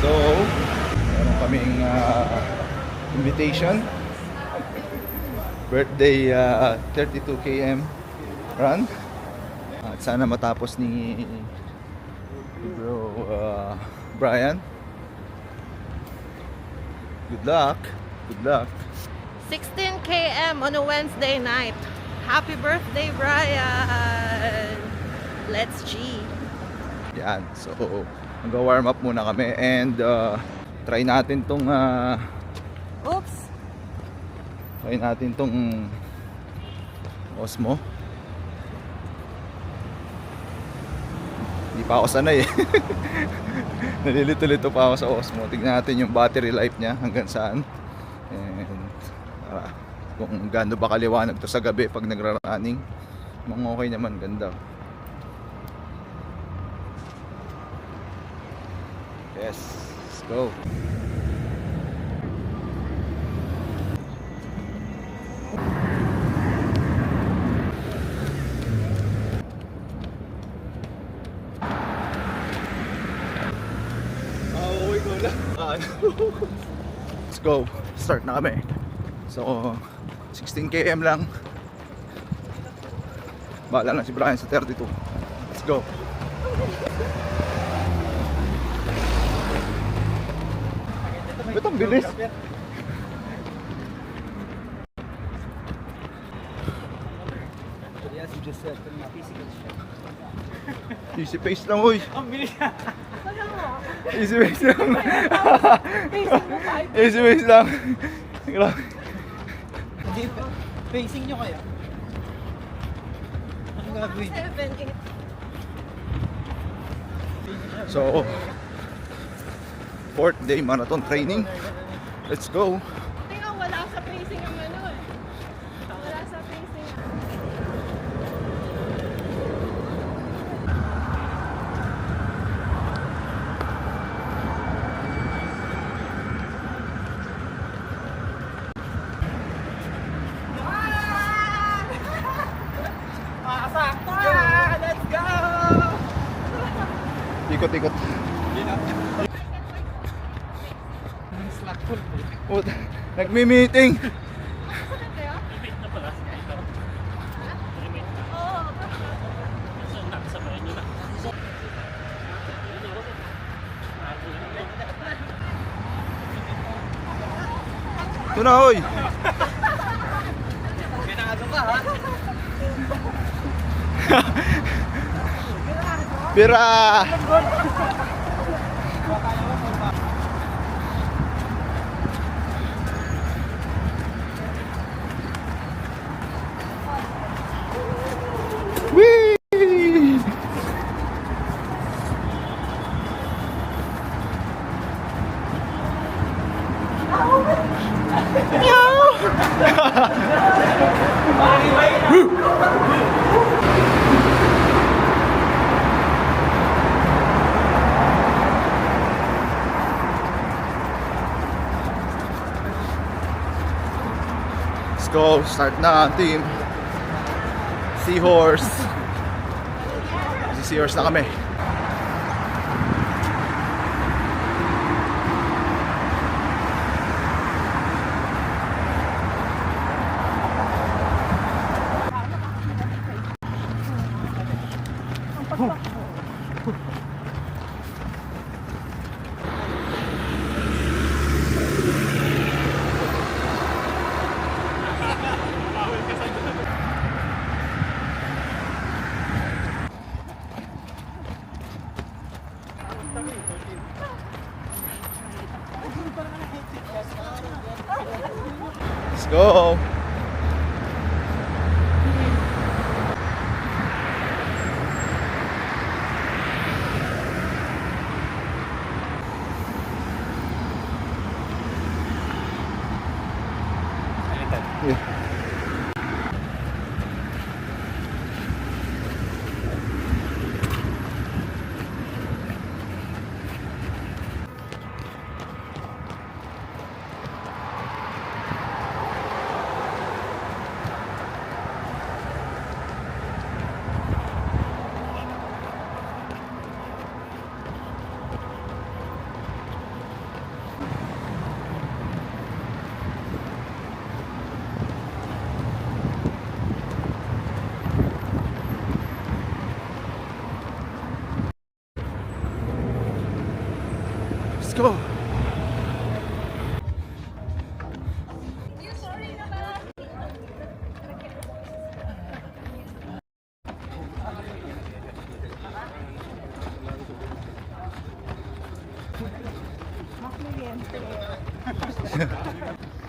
So, meron kaming invitation. Birthday 32 km run. At sana matapos ni Bro Brian. Good luck. Good luck. 16 km on a Wednesday night. Happy birthday, Brian! Let's G. Yan. So, mag-warm up muna kami and try natin tong Oops! try natin tong Osmo. Hindi pa ako sanay eh. Nalilito-lito pa ako sa Osmo. Tignan natin yung battery life niya hanggang saan. And kung gaano ba kaliwanag to sa gabi pag nagra-running. Mukhang okay naman, ganda. Yes, let's go. Let's go. Start na kami. So, 16 km lang. Bahala na si Brian sa 32. Let's go. Ito ang bilis. Easy pace lang, uy. Ang bilis. Easy pace lang. Easy pace lang. Grabe. Pacing nyo kaya? Ano gagawin? 7, 8. So, 4th day marathon training. Let's go. Tingnan, wala sa pacing ang ano eh. Wala sa pacing. Let's go! Ikot-ikot. Oh, nagmi-meeting. Ito na, hoy. Pinado ka ha? Pira. Whee! Let's go, start na team Seahorse. Seahorse na kami. Let's go. Yeah. go.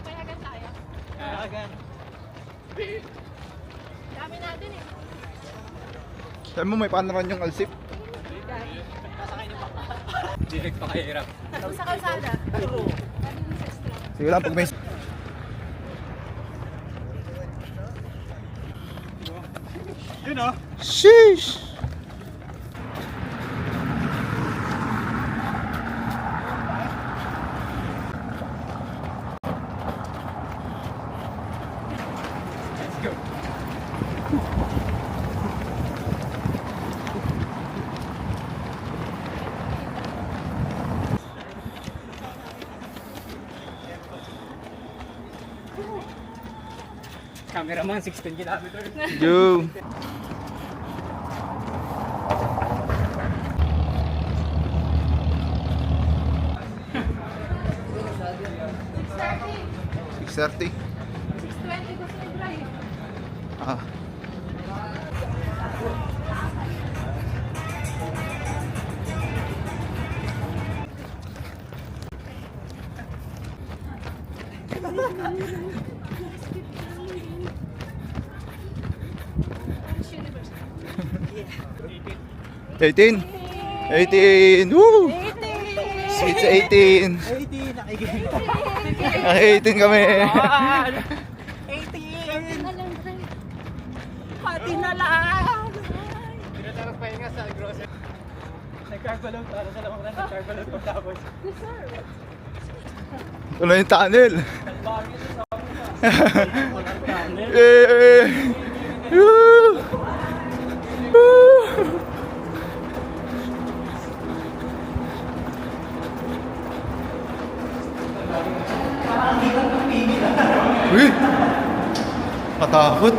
Payagan tayo. Dami natin eh. Sabi mo may panaran yung Alsip. Direct pa kayo hirap. Tapos sa kalsada. Sige lang pag may... Yun o. Sheesh! Let's go. Cameraman, 16 kilometers. Yo! $6.30. 6:20 gusto ni Bray. Ah. Miss Universe. 18. 18. Woo! 18! Sweet sa 18. 18 kami. 18 na lang, Bray. Pati na lang! Hindi na pahinga sa grocery. Nagkarbalog para sa lamang na nagkarbalog pagtapos. Deserve. Wala yung tunnel. Bakit sa Eh! Woo! Woo! Uy! Katakot.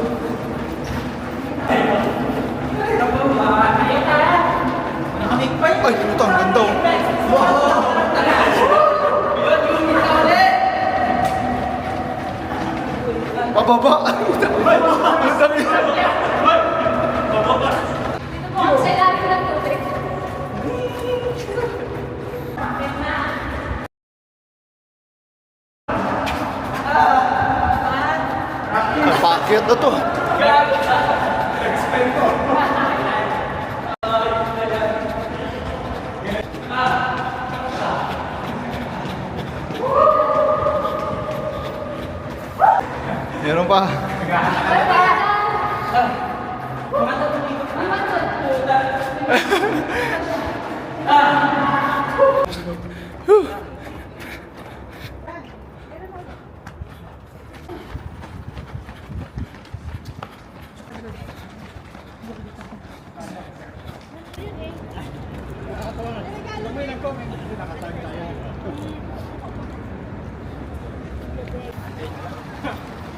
Ay, puta, ang ganda oh. Pababa! Ang dami. Sa ilalim ng tubig. Napakit na to. Meron pa.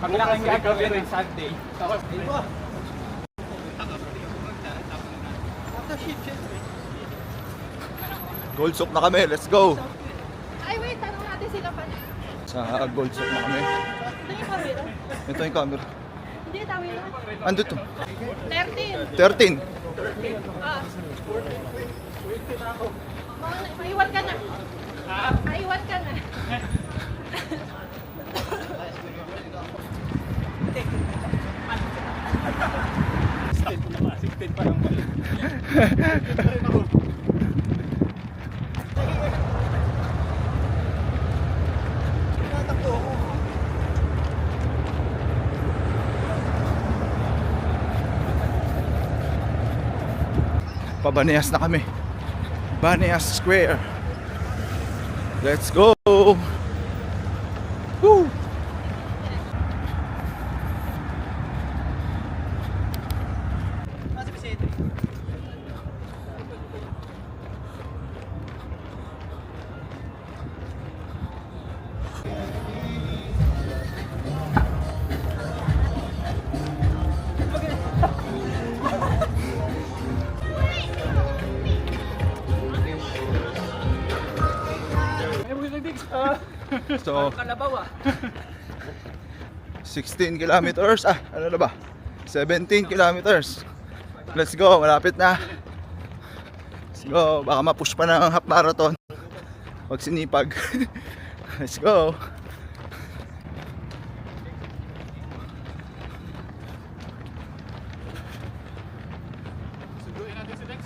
Pag lang ang gagawin ng Sunday. Tapos, Gold soap na kami. Let's go. Ay, wait. Tanong natin sila pa. Sa gold soap na kami. Ito yung camera. Ito yung camera. Hindi, tawin na. Ando to. 13. 13. Ah. Maiwan ka na. Maiwan ka na. pa lang mali. Pabaneyas na kami. Baneyas Square. Let's go. Woo. So, Kalabaw ah. 16 kilometers. Ano na ba? 17 kilometers. Let's go, malapit na. Let's go, baka ma-push pa ng half marathon. Pag sinipag. Let's go. Sunduin natin si Lex.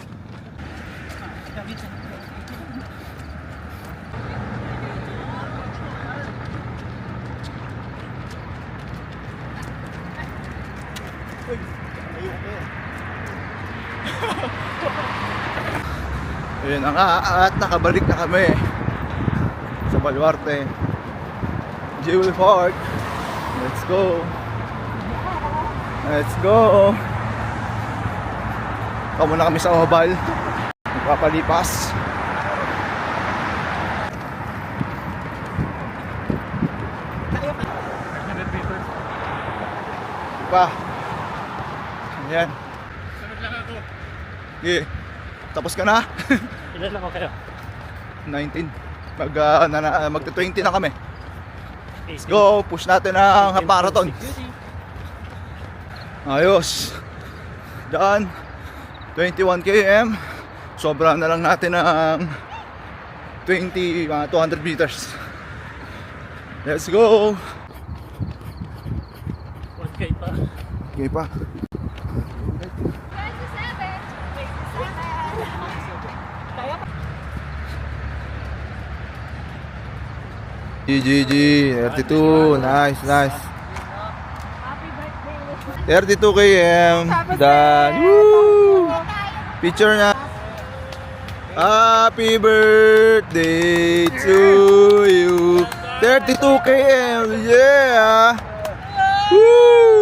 Ayun na nga, at nakabalik na kami sa Baluarte Jewel Park. Let's go. Let's go. Ikaw muna kami sa Oval. Nagpapalipas. Pa. Ayan. Sunod lang ako. Okay. Tapos ka na? Ilan lang ako kayo? 19. Magta-20 na kami. Let's go, push natin ang half marathon. Ayos. Daan. 21 km. Sobra na lang natin ng 200 meters. Let's go. 1K pa. Okay pa. 32, nice, nice. Happy birthday. 32 km. Done. Woo! Picture na. Happy birthday to you. 32 km. Yeah. Woo!